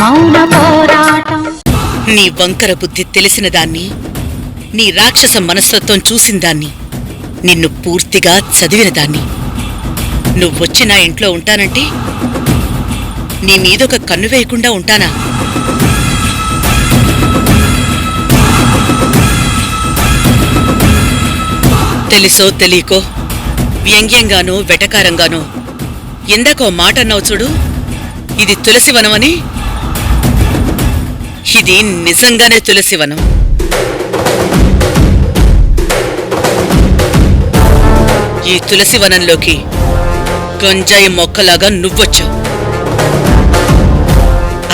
మౌన పోరాటం. నీ వంకర బుద్ధి తెలిసిన దాన్ని, నీ రాక్షస మనస్తత్వం చూసిన దాన్ని, నిన్ను పూర్తిగా చదివిన దాన్ని. నువ్వొచ్చి నా ఇంట్లో ఉంటానంటే నీ మీదొక కన్ను వేయకుండా ఉంటానా? తెలుసో తెలియకో, వ్యంగ్యంగానో వెటకారంగానో ఇందాకో మాట అన్నావు చూడు, ఇది తులసివనమని. ఇది నిజంగానే తులసివనం. ఈ తులసివనంలోకి గంజాయి మొక్కలాగా నువ్వొచ్చావు.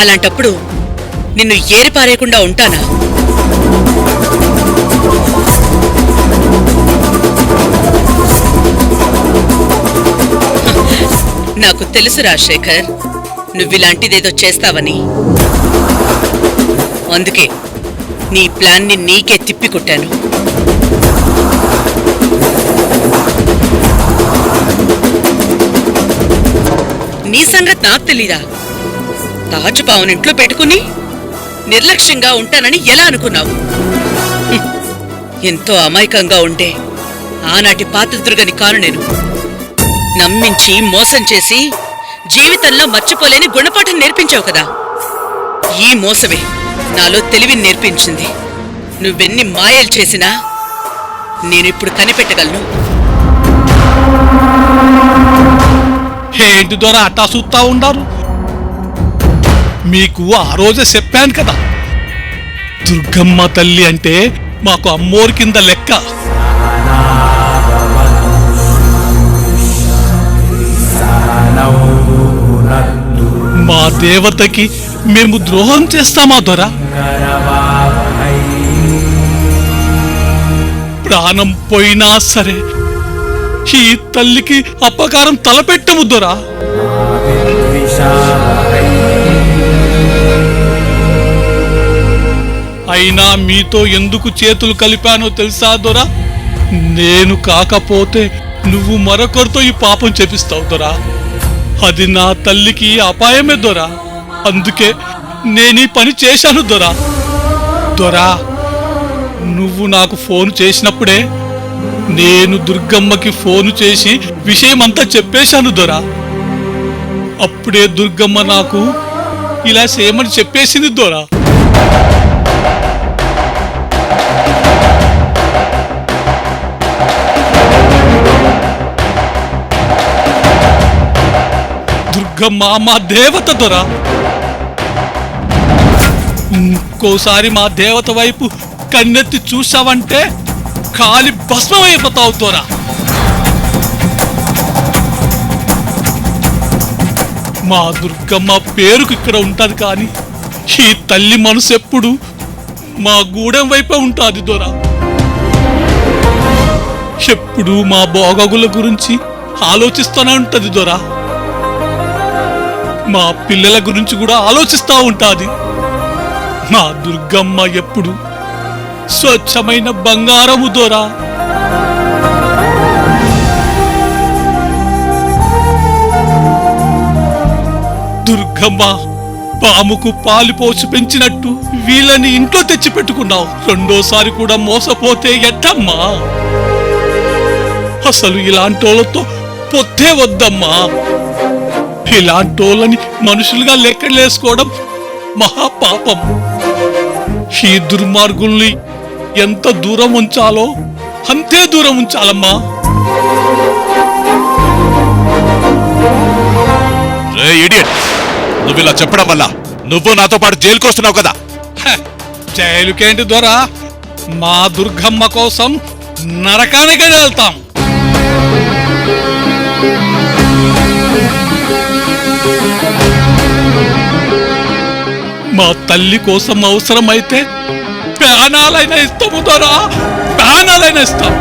అలాంటప్పుడు నిన్ను ఏరిపారేయకుండా ఉంటానా? నాకు తెలుసు రాజశేఖర్, నువ్విలాంటిదేదో చేస్తావని. అందుకే నీ ప్లాన్ని నీకే తిప్పికొట్టాను. నీ సంగతి నాకు తెలీదా? తాజుపావును ఇంట్లో పెట్టుకుని నిర్లక్ష్యంగా ఉంటానని ఎలా అనుకున్నావు? ఎంతో అమాయకంగా ఉండే ఆనాటి పాతదుర్గని కాను నేను. నమ్మించి మోసం చేసి జీవితంలో మర్చిపోలేని గుణపాఠం నేర్పించావు కదా. ఈ మోసమే నాలో తెలివిని నేర్పించింది. నువ్వెన్ని మాయలు చేసినా నేనిప్పుడు కనిపెట్టగలను. ఏంటి దొర అట్టా చూస్తా ఉండారు? మీకు ఆ రోజే చెప్పాను కదా, దుర్గమ్మ తల్లి అంటే మాకు అమ్మోరి కింద లెక్క. మా దేవతకి మేము ద్రోహం చేస్తామా దొర? ప్రాణం పోయినా సరే ఈ తల్లికి అపకారం తలపెట్టము దొర. అయినా మీతో ఎందుకు చేతులు కలిపానో తెలుసా దొర? నేను కాకపోతే నువ్వు మరొకరితో ఈ పాపం చేపిస్తావు దొర. అది నా తల్లికి అపాయమే దొర. అందుకే నేనీ పని చేశాను దొర. దొర, నువ్వు నాకు ఫోన్ చేసినప్పుడే నేను దుర్గమ్మకి ఫోను చేసి విషయమంతా చెప్పేశాను దొర. అప్పుడే దుర్గమ్మ నాకు ఇలా చేయమని చెప్పేసింది దొర. దుర్గమ్మ మా దేవత దొర. ఇంకోసారి మా దేవత వైపు కన్నెత్తి చూసావంటే కాలి భస్మమైపోతావు దొర. మా దుర్గమ్మ పేరుకు ఇక్కడ ఉంటది కానీ ఈ తల్లి మనసు ఎప్పుడు మా గూడెం వైపే ఉంటుంది దొర. ఎప్పుడు మా భోగగుల గురించి ఆలోచిస్తూనే ఉంటది దొర. మా పిల్లల గురించి కూడా ఆలోచిస్తూ ఉంటాది. మా దుర్గమ్మ ఎప్పుడు స్వచ్ఛమైన బంగారము దొర. దుర్గమ్మ పాముకు పాలు పోసి పెంచినట్టు వీళ్ళని ఇంట్లో తెచ్చి పెట్టుకున్నావు. రెండోసారి కూడా మోసపోతే ఎట్టమ్మా? అసలు ఇలాంటోళ్ళతో పొత్తే వద్దమ్మా. ఇలాంటోళ్ళని మనుషులుగా లెక్కలేసుకోవడం మహాపాపం. ఈ దుర్మార్గుల్ని ఎంత దూరం ఉంచాలో అంతే దూరం ఉంచాలమ్మా. నువ్వు ఇలా చెప్పడం వల్ల నువ్వు నాతో పాటు జైలుకి వస్తున్నావు కదా. జైలుకేంటి దొరా, మా దుర్గమ్మ కోసం నరకానికే వెళ్తాం. మా తల్లి కోసం అవసరమైతే ప్రాణాలైనా ఇస్తాము దొరా, ప్రాణాలైనా ఇస్తాం.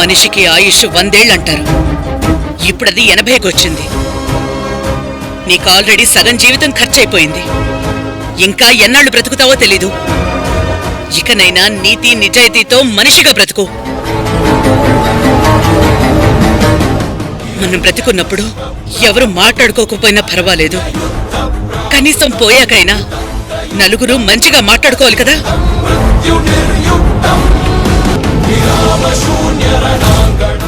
మనిషికి ఆయుష్ 100 ఏళ్లంటారు. ఇప్పుడది 80కి వచ్చింది. నీకు ఆల్రెడీ సగం జీవితం ఖర్చయిపోయింది. ఇంకా ఎన్నాళ్ళు బ్రతుకుతావో తెలీదు. ఇకనైనా నీతి నిజాయితీతో మనిషిగా బ్రతుకు. మనం బ్రతికున్నప్పుడు ఎవరు మాట్లాడుకోకపోయినా పర్వాలేదు. కనీసం పోయాకైనా నలుగురు మంచిగా మాట్లాడుకోవాలి కదా.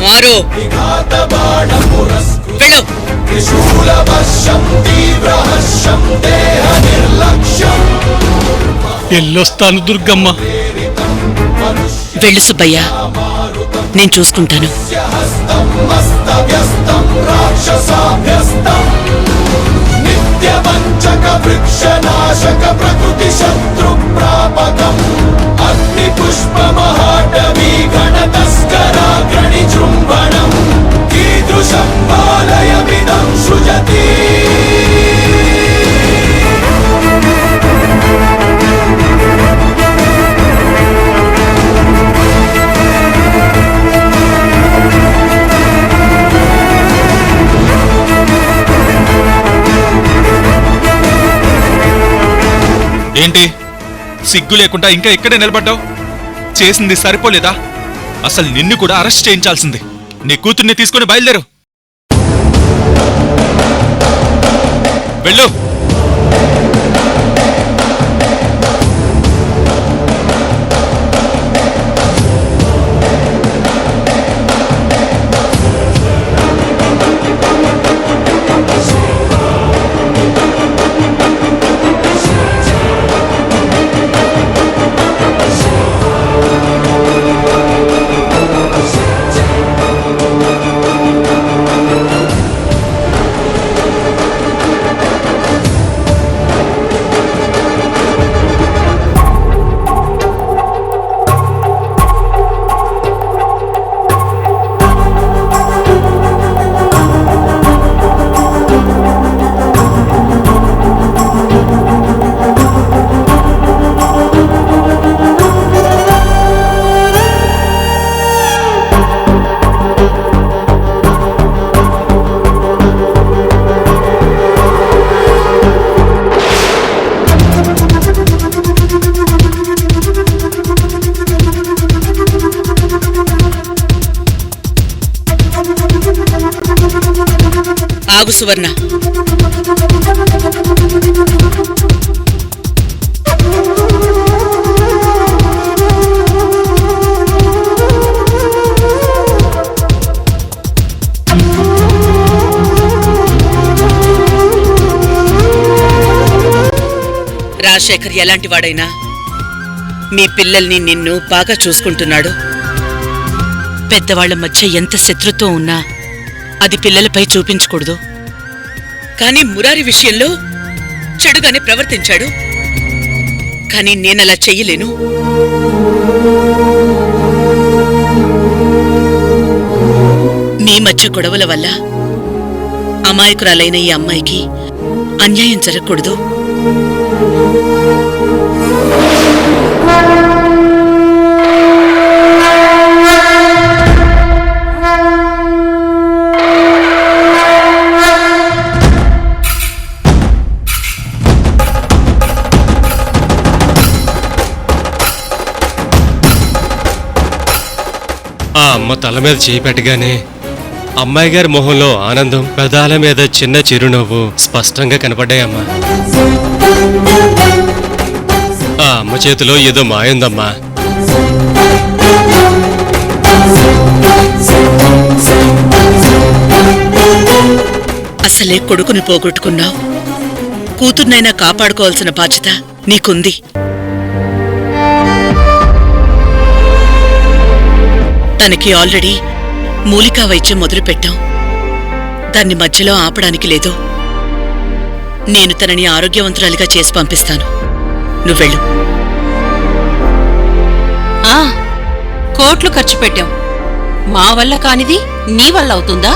మారో వెళ్ళు. ఎల్లొస్తాను దుర్గమ్మ. వెళ్ళు సుబ్బయ్య, నేను చూసుకుంటాను. నిత్యవంచక వృక్షనాశక ప్రకృతి శత్రు ప్రాపకం అగ్ని పుష్ప మహాటవీ గణ తస్కరాగ్రణి జృంభణం కీదృశం బాలయమిదం సృజతి. ఏంటి సిగ్గు లేకుండా ఇంకా ఇక్కడే నిలబడ్డావు? చేసింది సరిపోలేదా? అసలు నిన్ను కూడా అరెస్ట్ చేయించాల్సింది. నీ కూతుర్ని తీసుకుని బయలుదేరు. వెళ్ళు. ఆగు సువర్ణ. రాజశేఖర్ ఎలాంటివాడైనా మీ పిల్లల్ని నిన్ను బాగా చూసుకుంటున్నాడు. పెద్దవాళ్ల మధ్య ఎంత శత్రుత్వం ఉన్నా అది పిల్లలపై చూపించకూడదు. కానీ మురారి విషయంలో చెడుగానే ప్రవర్తించాడు. కానీ నేనలా చెయ్యలేను. మీ మధ్య గొడవల వల్ల అమాయకురాలైన ఈ అమ్మాయికి అన్యాయం జరగకూడదు. ఆ అమ్మ తల మీద చేయి పెట్టగానే అమ్మాయి గారి మొహంలో ఆనందం, పెదాల మీద చిన్న చిరునవ్వు స్పష్టంగా కనపడ్డాయమ్మా. ఆ అమ్మ చేతిలో ఏదో మాయుందమ్మా. అసలే కొడుకుని పోగొట్టుకున్నావు. కూతుర్నైనా కాపాడుకోవాల్సిన బాధ్యత నీకుంది. తనకి ఆల్రెడీ మూలికా వైద్యం మొదలుపెట్టాం. దాన్ని మధ్యలో ఆపడానికి లేదు. నేను తనని ఆరోగ్యవంతురాలిగా చేసి పంపిస్తాను. నువ్వెళ్ళు. కోట్లు ఖర్చు పెట్టాం. మా వల్ల కానిది నీ వల్ల అవుతుందా?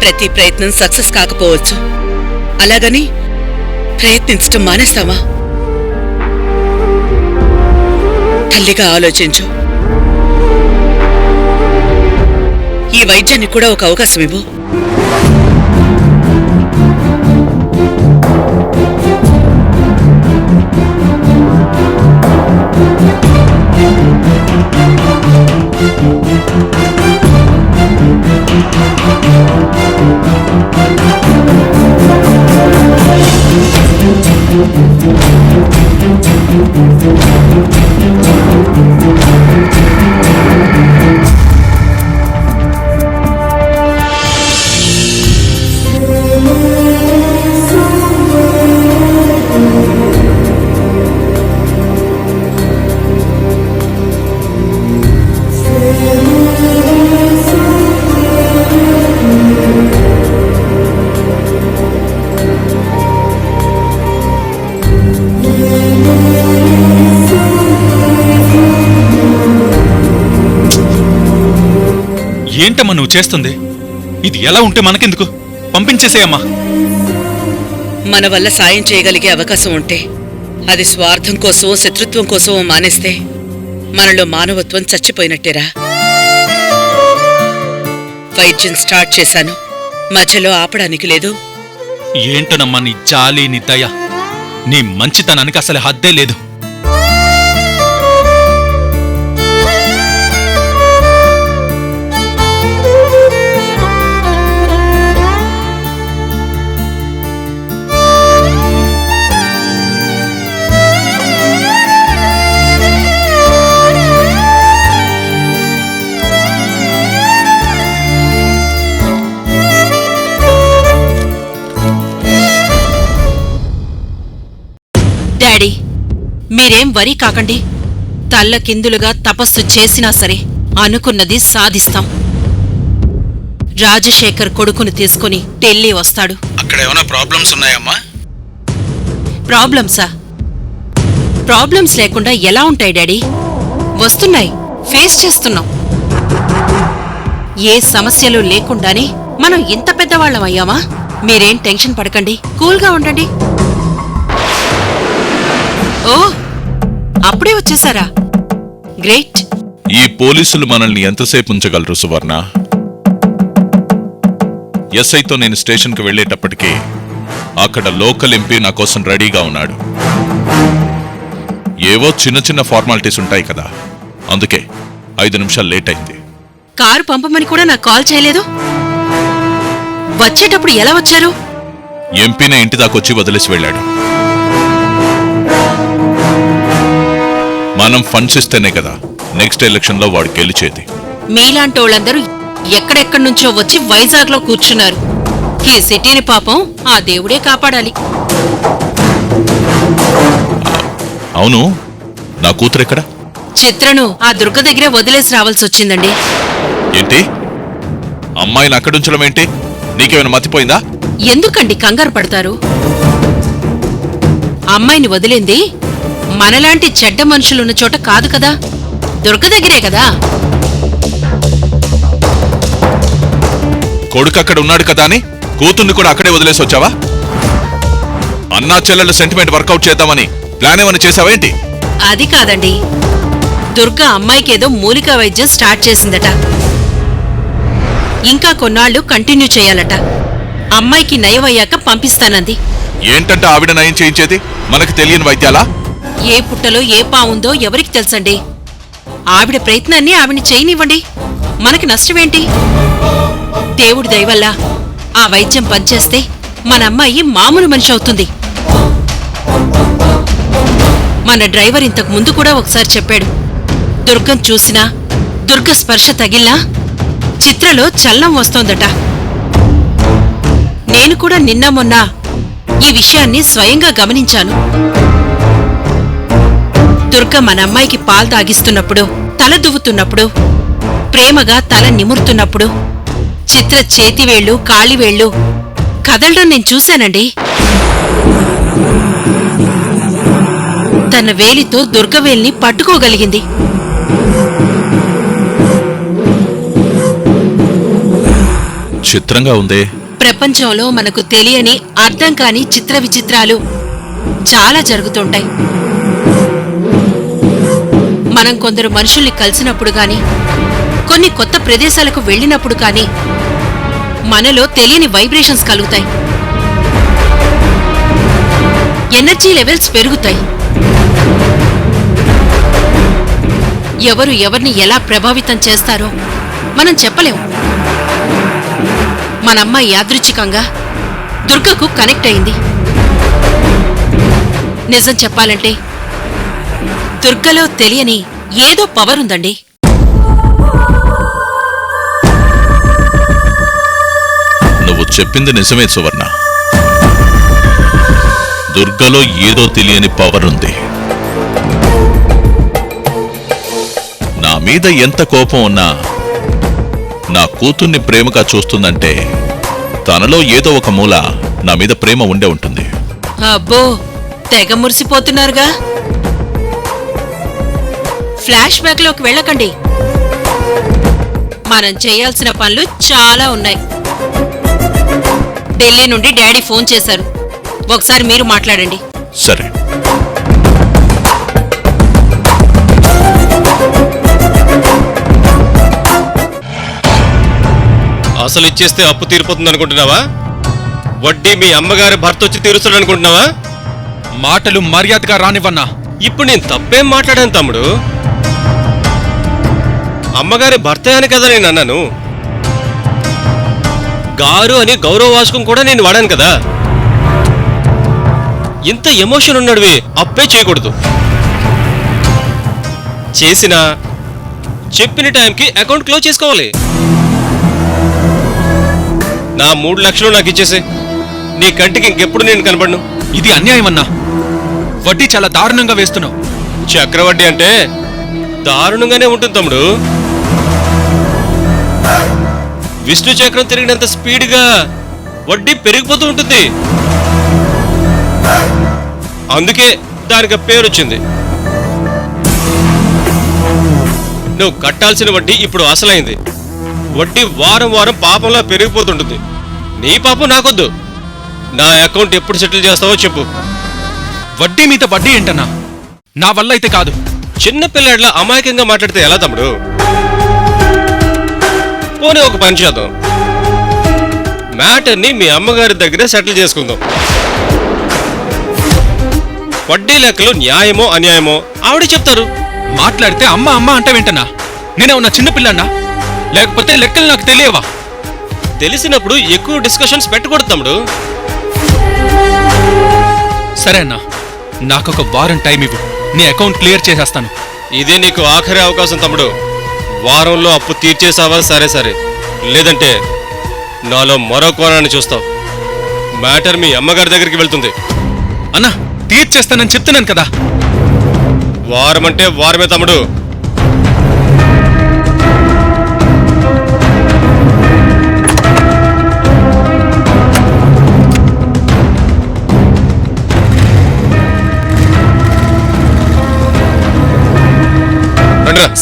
ప్రతి ప్రయత్నం సక్సెస్ కాకపోవచ్చు. అలాగని ప్రయత్నించటం మానేస్తావా? తల్లిగా ఆలోచించు. ఈ వైద్యానికి కూడా ఒక అవకాశం ఇవ్వు. ఏంటమ్మా నువ్వు చేస్తుంది? ఇది ఎలా ఉంటే మనకెందుకు? పంపించేసేయమ్మా. మన వల్ల సాయం చేయగలిగే అవకాశం ఉంటే అది స్వార్థం కోసమో శత్రుత్వం కోసమో మానేస్తే మనలో మానవత్వం చచ్చిపోయినట్టేరా. వైద్యం స్టార్ట్ చేశాను, మధ్యలో ఆపడానికి లేదు. ఏంటోనమ్మా నీ జాలి, నీ దయ, నీ మంచితనానికి అసలు హద్దే లేదు. డాడీ, మీరేం వరీ కాకండి. తల్లకిందులుగా తపస్సు చేసినా సరే అనుకున్నది సాధిస్తాం. రాజశేఖర్ కొడుకును తీసుకుని ఢిల్లీ వస్తాడు. అక్కడ ఏమైనా ప్రాబ్లమ్స్ ఉన్నాయమ్మా? ప్రాబ్లమ్సా? ప్రాబ్లమ్స్ లేకుండా ఎలా ఉంటాయి డాడీ? వస్తున్నాయి, ఫేస్ చేస్తున్నాం. ఏ సమస్యలు లేకుండానే మనం ఇంత పెద్దవాళ్లమయ్యామా? మీరేం టెన్షన్ పడకండి, కూల్గా ఉండండి. ఓ, అప్పుడే వచ్చేసారా? గ్రేట్. ఈ పోలీసులు మనల్ని ఎంతసేపు ఉంచగలరు సువర్ణ? ఎస్ఐతో నేను స్టేషన్కి వెళ్లేటప్పటికీ అక్కడ లోకల్ ఎంపీ నా కోసం రెడీగా ఉన్నాడు. ఏవో చిన్న చిన్న ఫార్మాలిటీస్ ఉంటాయి కదా, అందుకే 5 నిమిషాలు లేట్ అయింది. కారు పంపమని కూడా నాకు కాల్ చేయలేదు. వచ్చేటప్పుడు ఎలా వచ్చారు? ఎంపీనే ఇంటి దాకొచ్చి వదిలేసి వెళ్ళాడు. మనం ఫండ్స్ ఇస్తేనే కదా నెక్స్ట్ ఎలక్షన్ లో వాడు గెలిచేది. మీలాంటోళ్ళందరూ ఎక్కడెక్కడి నుంచో వచ్చి వైజాగ్ లో కూర్చున్నారు. ఈ సిటీని పాపం ఆ దేవుడే కాపాడాలి. అవును, నా కూతురెక్కడ? చిత్రను ఆ దుర్గ దగ్గరే వదిలేసి రావాల్సి వచ్చిందండి. ఏంటి? అమ్మాయిని అక్కడుంచడం ఏంటి? నీకేమైనా మతిపోయిందా? ఎందుకండి కంగారు పడతారు? అమ్మాయిని వదిలింది మనలాంటి చెడ్డ మనుషులున్న చోట కాదు కదా, దుర్గ దగ్గరే కదా. కొడుకు అక్కడ ఉన్నాడు కదా అని కూతుర్ని కూడా అక్కడే వదిలేసి వచ్చావా? అన్నా చెల్లెలు సెంటిమెంట్ వర్కౌట్ చేద్దామని ప్లాన్ ఏమైనా చేసావేంటి? అది కాదండి, దుర్గ అమ్మాయికేదో మూలికా వైద్యం స్టార్ట్ చేసిందట. ఇంకా కొన్నాళ్లు కంటిన్యూ చేయాలట. అమ్మాయికి నయమయ్యాక పంపిస్తానంది. ఏంటంటే ఆవిడ నయం చేయించేది? మనకు తెలియని వైద్యాలా? ఏ పుట్టలో ఏ పావుందో ఎవరికి తెలుసండి. ఆవిడ ప్రయత్నాన్ని ఆవిడ్ని చేయనివ్వండి, మనకి నష్టమేంటి? దేవుడి దయవల్ల ఆ వైద్యం పనిచేస్తే మన అమ్మాయి మామూలు మనిషి అవుతుంది. మన డ్రైవర్ ఇంతకు ముందు కూడా ఒకసారి చెప్పాడు, దుర్గం చూసినా, దుర్గ స్పర్శ తగిల్నా చిత్రలో చలనం వస్తోందట. నేను కూడా నిన్న మొన్న ఈ విషయాన్ని స్వయంగా గమనించాను. దుర్గ మన అమ్మాయికి పాలు తాగిస్తున్నప్పుడు, తల దువ్వుతున్నప్పుడు, ప్రేమగా తల నిమురుతున్నప్పుడు చిత్ర చేతివేళ్లు, కాళివేళ్లు కదలడం నేను చూశానండి. తన వేలితో దుర్గవేల్ని పట్టుకోగలిగింది. చిత్రంగా ఉందే. ప్రపంచంలో మనకు తెలియని, అర్థం కాని చిత్ర విచిత్రాలు చాలా జరుగుతుంటాయి. మనం కొందరు మనుషుల్ని కలిసినప్పుడు గాని, కొన్ని కొత్త ప్రదేశాలకు వెళ్ళినప్పుడు కానీ మనలో తెలియని వైబ్రేషన్స్ కలుగుతాయి. ఎనర్జీ లెవెల్స్ పెరుగుతాయి. ఎవరు ఎవరిని ఎలా ప్రభావితం చేస్తారో మనం చెప్పలేం. మనమ్మ యాదృచ్ఛికంగా దుర్గకు కనెక్ట్ అయింది. నిజం చెప్పాలంటే దుర్గలో తెలియని ఏదో పవర్ ఉందండి. నువ్వు చెప్పింది నిజమే సువర్ణ. దుర్గలో ఏదో తెలియని పవర్ ఉంది. నా మీద ఎంత కోపం ఉన్నా నా కూతుర్ని ప్రేమగా చూస్తుందంటే తనలో ఏదో ఒక మూల నా మీద ప్రేమ ఉండే ఉంటుంది. అబ్బో, తెగ మురిసిపోతున్నారుగా. ఫ్లాష్ బ్యాక్ లోకి వెళ్ళకండి. మనం చేయాల్సిన పనులు చాలా ఉన్నాయి. ఢిల్లీ నుండి డాడీ ఫోన్ చేశారు. ఒకసారి మీరు మాట్లాడండి. సరే. అసలు ఇచ్చేస్తే అప్పు తీరిపోతుంది అనుకుంటున్నావా? వడ్డీ మీ అమ్మగారి భర్త వచ్చి తీరుస్తాడు అనుకుంటున్నావా? మాటలు మర్యాదగా రానివ్వన్నా. ఇప్పుడు నేను తప్పేం మాట్లాడాను తమ్ముడు? అమ్మగారి భర్త అని కదా నేను అన్నాను. గారు అని గౌరవవాచకం కూడా నేను వాడాను కదా. ఇంత ఎమోషన్ ఉన్నాడువి అప్పే చేయకూడదు. చేసినా చెప్పిన టైంకి అకౌంట్ క్లోజ్ చేసుకోవాలి. నా 3 లక్షలు నాకు ఇచ్చేసే. నీ కంటికి ఇంకెప్పుడు నేను కనబడను. ఇది అన్యాయం అన్నా. వడ్డీ చాలా దారుణంగా వేస్తున్నావు. చక్రవడ్డీ అంటే దారుణంగానే ఉంటుంది తమ్ముడు. విష్ణు చక్రం తిరిగినంత స్పీడ్గా వడ్డీ పెరిగిపోతూ ఉంటుంది. అందుకే దానికి పేరు వచ్చింది. నువ్వు కట్టాల్సిన వడ్డీ ఇప్పుడు అసలైంది. వడ్డీ వారం వారం పాపంలా పెరిగిపోతుంటుంది. నీ పాపం నాకొద్దు. నా అకౌంట్ ఎప్పుడు సెటిల్ చేస్తావో చెప్పు. వడ్డీ మీద వడ్డీ ఏంటన్నా? నా వల్ల అయితే కాదు. చిన్న పిల్లాడిలా అమాయకంగా మాట్లాడితే ఎలా తమ్ముడు? పోనీ ఒక పని చేద్దాం. మ్యాటర్ని మీ అమ్మగారి దగ్గరే సెటిల్ చేసుకుందాం. వడ్డీ లెక్కలు న్యాయమో అన్యాయమో ఆవిడ చెప్తారు. మాట్లాడితే అమ్మ అమ్మ అంటావేంటన్నా? నేనేమన్నా చిన్నపిల్లన్నా? లేకపోతే లెక్కలు నాకు తెలియవా? తెలిసినప్పుడు ఎక్కువ డిస్కషన్స్ పెట్టకూడదు తమ్ముడు. సరే అన్నా, నాకొక వారం టైం ఇవ్వు. నీ అకౌంట్ క్లియర్ చేసేస్తాను. ఇదే నీకు ఆఖరి అవకాశం తమ్ముడు. వారంలో అప్పు తీర్చేసావా సరే సరే, లేదంటే నాలో మరో కోణాన్ని చూస్తావు. మ్యాటర్ మీ అమ్మగారి దగ్గరికి వెళ్తుంది. అన్నా, తీర్చేస్తానని చెప్తున్నాను కదా. వారం అంటే వారమే తమ్ముడు.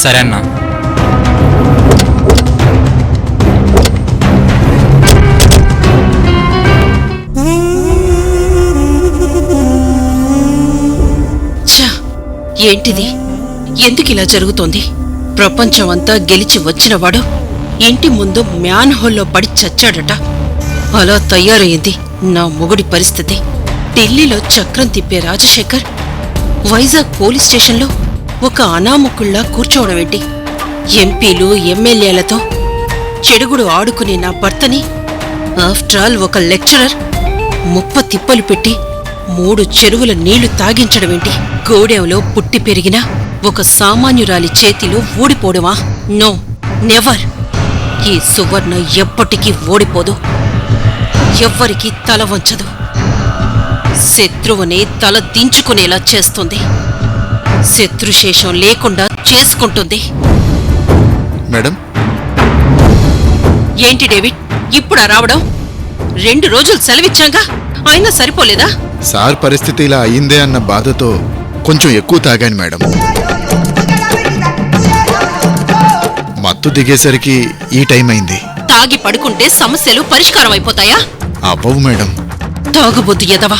సరే అన్నా. ఛా, ఏంటిది? ఎందుకు ఇలా జరుగుతోంది? ప్రపంచం అంతా గెలిచి వచ్చినవాడు ఇంటి ముందు మ్యాన్ హోల్లో పడి చచ్చాడట. అలా తయారయ్యింది నా మొగుడి పరిస్థితి. ఢిల్లీలో చక్రం తిప్పే రాజశేఖర్ వైజాగ్ పోలీస్ స్టేషన్లో ఒక అనామకుల్లా కూర్చోవడమేంటి? ఎంపీలు ఎమ్మెల్యేలతో చెడుగుడు ఆడుకునే నా భర్తని ఆఫ్టర్ ఆల్ ఒక లెక్చరర్ ముప్ప తిప్పలు పెట్టి 3 చెరువుల నీళ్లు తాగించడమేంటి? గోడెంలో పుట్టి పెరిగిన ఒక సామాన్యురాలి చేతిలో ఓడిపోవడమా? No, never. ఈ సువర్ణ ఎప్పటికీ ఓడిపోదు. ఎవ్వరికీ తల వంచదు. శత్రువుని తల దించుకునేలా చేస్తుంది. శత్రుశేషం లేకుండా చేసుకుంటుంది. మేడం, ఏంటి డేవిడ్ ఇప్పుడా రావడం? 2 రోజులు సెలవిచ్చాగా, అయినా సరిపోలేదా? సార్ పరిస్థితి ఇలా అయిందే అన్న బాధతో కొంచెం ఎక్కువ తాగాను మేడం. మత్తు దిగేసరికి ఈ టైం అయింది. తాగి పడుకుంటే సమస్యలు పరిష్కారం అయిపోతాయా? అవ్వవు మేడం. తాగుబోతు ఎదవా,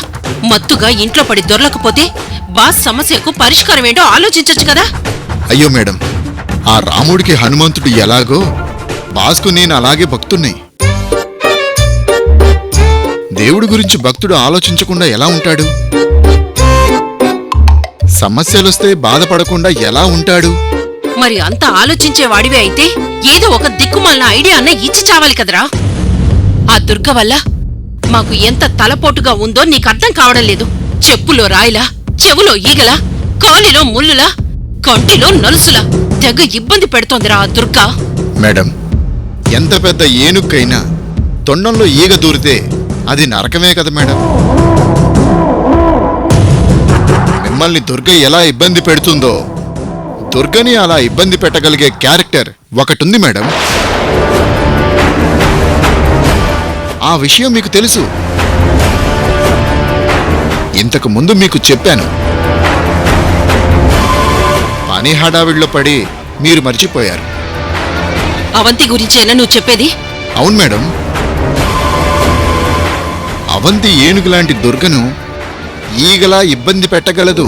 మత్తుగా ఇంట్లో పడి దొరలకపోతే బాస్ సమస్యకు పరిష్కారం ఏంటో ఆలోచించొచ్చు కదా. అయ్యో మేడం, ఆ రాముడికి హనుమంతుడు ఎలాగో బాస్కు నేను అలాగే భక్తుణ్ణి. దేవుడి గురించి భక్తుడు ఆలోచించకుండా ఎలా ఉంటాడు? సమస్యలొస్తే బాధపడకుండా ఎలా ఉంటాడు? మరి అంత ఆలోచించేవాడివే అయితే ఏదో ఒక దిక్కుమాలిన ఐడియా అన్న ఇచ్చి చావాలి కదరా. ఆ దుర్గ వల్ల మాకు ఎంత తలపోటుగా ఉందో నీకర్థం కావడం లేదు. చెప్పులో రాయిలా, చెవులో ఈగలా, కాలిలో ముల్లులా, కంటిలో నలుసులా తెగ ఇబ్బంది పెడుతోందిరా ఆ దుర్గ. మేడం, ఎంత పెద్ద ఏనుక్కైనా తొండంలో ఈగ దూరితే అది నరకమే కదా మేడం. మిమ్మల్ని దుర్గ ఎలా ఇబ్బంది పెడుతుందో దుర్గని అలా ఇబ్బంది పెట్టగలిగే క్యారెక్టర్ ఒకటుంది మేడం. ఆ విషయం మీకు తెలుసు. ఇంతకు ముందు మీకు చెప్పాను. పని హడావిడిలో పడి మీరు మర్చిపోయారు. అవంతి గురించేనా నువ్వు చెప్పేది? అవును మేడం. అవంతి ఏనుగులాంటి దుర్గను ఈగలా ఇబ్బంది పెట్టగలదు.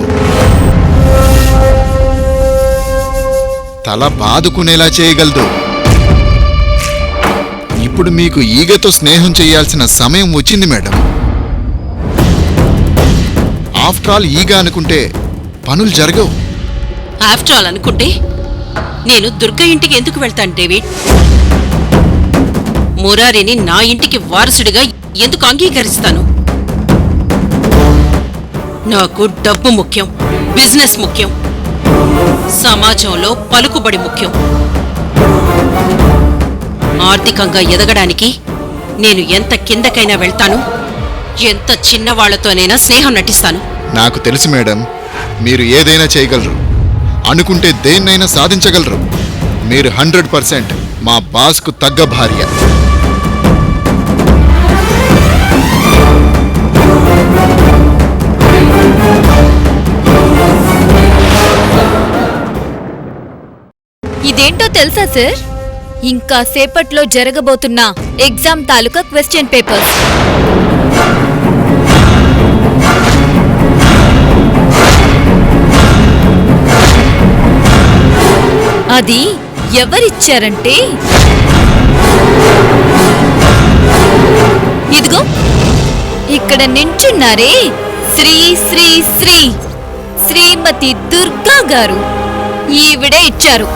తల బాదుకునేలా చేయగలదు. ఇప్పుడు మీకు ఈగతో స్నేహం చేయాల్సిన సమయం వచ్చింది మేడం. ఆఫ్టర్ ఆల్ ఈగ అనుకుంటే పనులు జరగవు. ఆఫ్టర్ ఆల్ అనుకుంటే నేను దుర్గ ఇంటికి ఎందుకు వెళ్తాను డేవిడ్? మురారిని నా ఇంటికి వారసుడిగా ఎందుకు అంగీకరిస్తాను? నాకు డబ్బు ముఖ్యం, బిజినెస్ ముఖ్యం, సమాజంలో పలుకుబడి ముఖ్యం. ఆర్థికంగా ఎదగడానికి నేను ఎంత కిందకైనా వెళ్తాను, ఎంత చిన్నవాళ్లతోనైనా స్నేహం నటిస్తాను. నాకు తెలుసు మేడం, మీరు ఏదైనా చేయగలరు, అనుకుంటే దేన్నైనా సాధించగలరు. మీరు 100% మా బాస్కు తగ్గ భార్య. ఇదేంటో తెలుసా సార్? ఇంకా సేపట్లో జరగబోతున్న ఎగ్జామ్ తాలూకా క్వశ్చన్ పేపర్స్. అది ఎవరిచ్చారంటే ఇదిగో ఇక్కడ నించున్నారే శ్రీ శ్రీ శ్రీ శ్రీమతి దుర్గా గారు. ఈవిడే ఇచ్చారు.